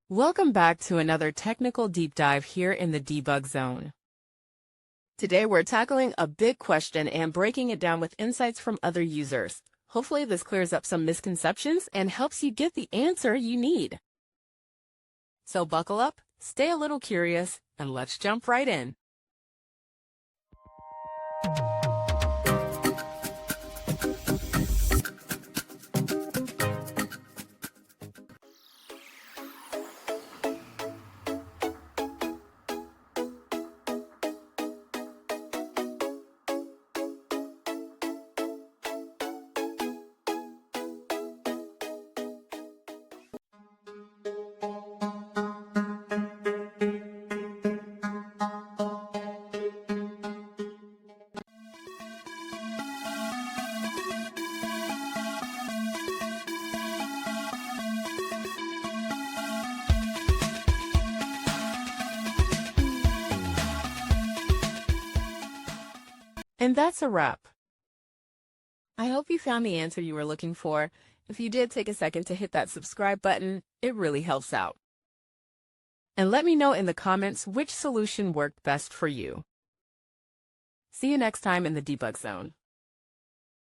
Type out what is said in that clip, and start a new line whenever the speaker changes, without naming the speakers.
Welcome back to another technical deep dive here in the debug zone. Today we're tackling a big question and breaking it down with insights from other users. Hopefully this clears up some misconceptions and helps you get the answer you need. So buckle up, stay a little curious, and let's jump right in. And that's a wrap. I hope you found the answer you were looking for. If you did, take a second to hit that subscribe button. It really helps out. And let me know in the comments which solution worked best for you. See you next time in the debug zone.